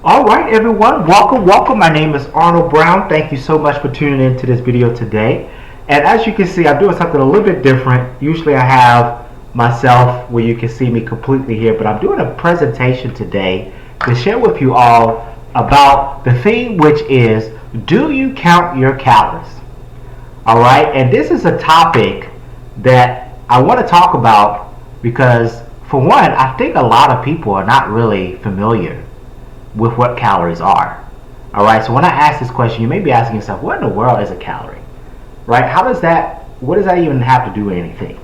All right, everyone, welcome. My name is Arnold Brown. Thank you so much for tuning in to this video today. And as you can see, I'm doing something a little bit different. Usually I have myself where you can see me completely here, but I'm doing a presentation today to share with you all about the theme, which is, do you count your calories? All right, and this is a topic that I want to talk about because, for one, I think a lot of people are not really familiar with what calories are. All right, so when I ask this question, you may be asking yourself, what in the world is a calorie? Right? What does that even have to do with anything?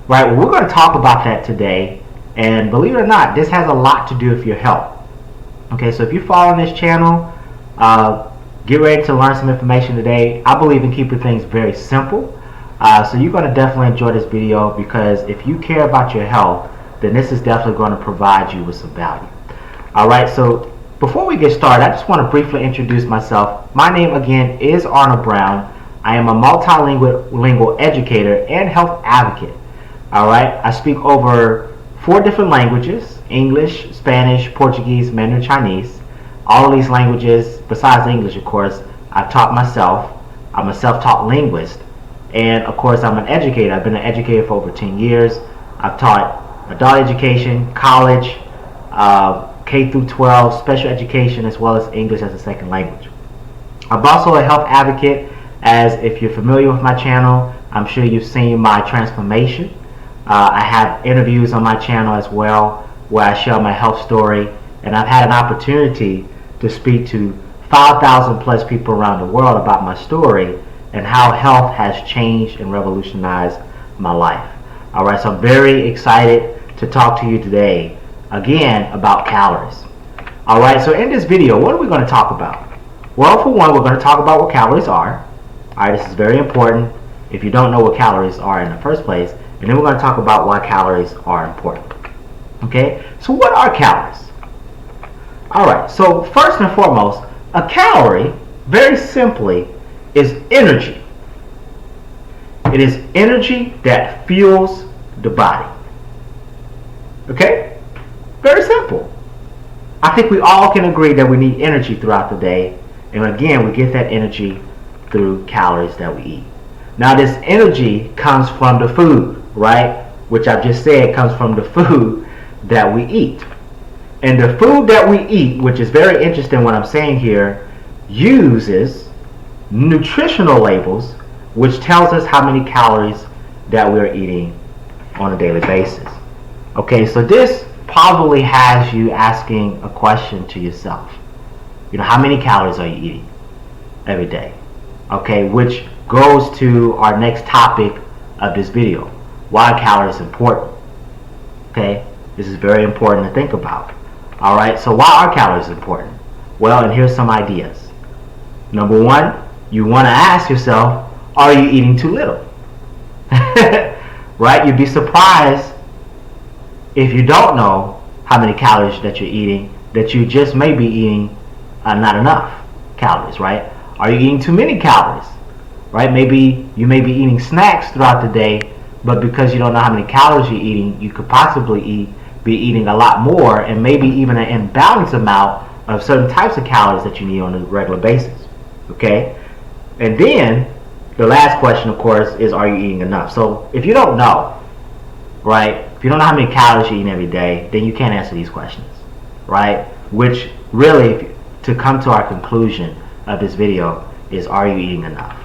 Right, well, we're going to talk about that today, and believe it or not, this has a lot to do with your health. Okay, so if you follow this channel, get ready to learn some information today. I believe in keeping things very simple, so you're going to definitely enjoy this video, because if you care about your health, then this is definitely going to provide you with some value. All right, so before we get started, I just want to briefly introduce myself. My name again is Arnold Brown. I am a multilingual educator and health advocate. All right, I speak over 4 different languages: English, Spanish, Portuguese, Mandarin, Chinese. All of these languages, besides English, of course, I've taught myself. I'm a self-taught linguist, and of course, I'm an educator. I've been an educator for over 10 years. I've taught adult education, college, K through 12, special education, as well as English as a second language. I'm also a health advocate, as if you're familiar with my channel, I'm sure you've seen my transformation. I have interviews on my channel as well, where I share my health story, and I've had an opportunity to speak to 5,000 plus people around the world about my story and how health has changed and revolutionized my life. All right, so I'm very excited to talk to you today again about calories. All right, so in this video, what are we going to talk about? Well, for one, we're going to talk about what calories are. All right, this is very important if you don't know what calories are in the first place. And then we're going to talk about why calories are important. Okay, so what are calories? All right, so first and foremost, a calorie, very simply, is energy. It is energy that fuels the body. Okay? Very simple. I think we all can agree that we need energy throughout the day. And again, we get that energy through calories that we eat. Now, this energy comes from the food, right? Which I've just said comes from the food that we eat. And the food that we eat, which is very interesting what I'm saying here, uses nutritional labels, which tells us how many calories that we're eating on a daily basis. Okay, so this probably has you asking a question to yourself. You know, how many calories are you eating every day? Okay, which goes to our next topic of this video. Why calories are important. Okay, this is very important to think about. All right, so why are calories important? Well, and here's some ideas. Number one, you want to ask yourself, are you eating too little? Right, you'd be surprised if you don't know how many calories that you're eating, that you just may be eating not enough calories, right? Are you eating too many calories, right? Maybe you may be eating snacks throughout the day, but because you don't know how many calories you're eating, you could possibly be eating a lot more, and maybe even an imbalanced amount of certain types of calories that you need on a regular basis, okay? And then the last question, of course, is, are you eating enough? So if you don't know, right, if you don't know how many calories you're eating every day, then you can't answer these questions, right? Which really, to come to our conclusion of this video, is, are you eating enough,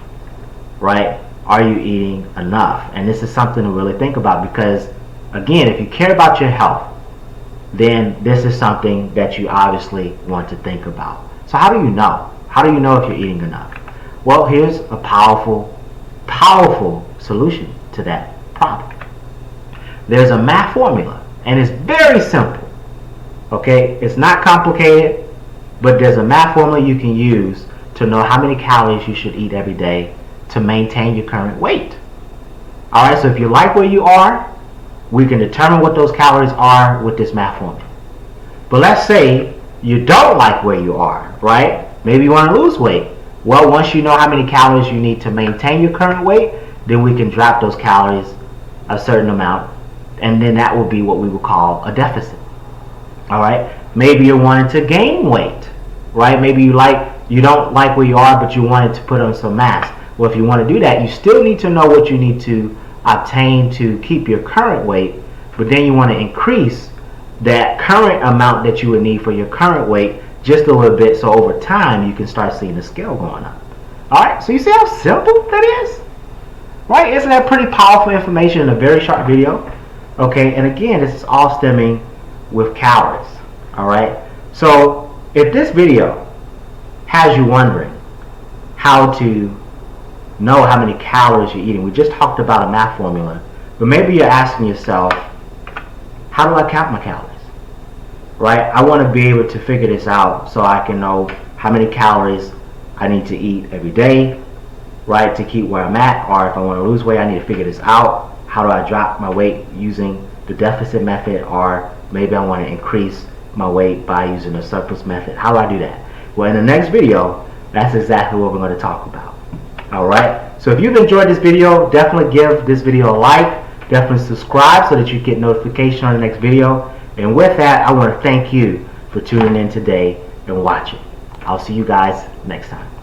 right? Are you eating enough? And this is something to really think about, because again, if you care about your health, then this is something that you obviously want to think about. So how do you know? How do you know if you're eating enough? Well, here's a powerful solution to that problem. There's a math formula, and it's very simple. Okay, it's not complicated, but there's a math formula you can use to know how many calories you should eat every day to maintain your current weight. All right, so if you like where you are, we can determine what those calories are with this math formula. But let's say you don't like where you are, right? Maybe you want to lose weight. Well, once you know how many calories you need to maintain your current weight, then we can drop those calories a certain amount, and then that will be what we would call a deficit. All right, maybe you're wanting to gain weight. right? Maybe you don't like where you are, but you wanted to put on some mass. Well, if you want to do that, you still need to know what you need to obtain to keep your current weight, but then you want to increase that current amount that you would need for your current weight just a little bit, so over time you can start seeing the scale going up. Alright, so you see how simple that is? Right? Isn't that pretty powerful information in a very short video? Okay, and again, this is all stemming with calories. Alright, so if this video has you wondering how to know how many calories you're eating, we just talked about a math formula, but maybe you're asking yourself, how do I count my calories? Right? I want to be able to figure this out so I can know how many calories I need to eat every day, right, to keep where I'm at. Or if I want to lose weight, I need to figure this out. How do I drop my weight using the deficit method? Or maybe I want to increase my weight by using the surplus method. How do I do that? Well, in the next video, that's exactly what we're going to talk about. Alright, so if you've enjoyed this video, definitely give this video a like. Definitely subscribe so that you get notification on the next video. And with that, I want to thank you for tuning in today and watching. I'll see you guys next time.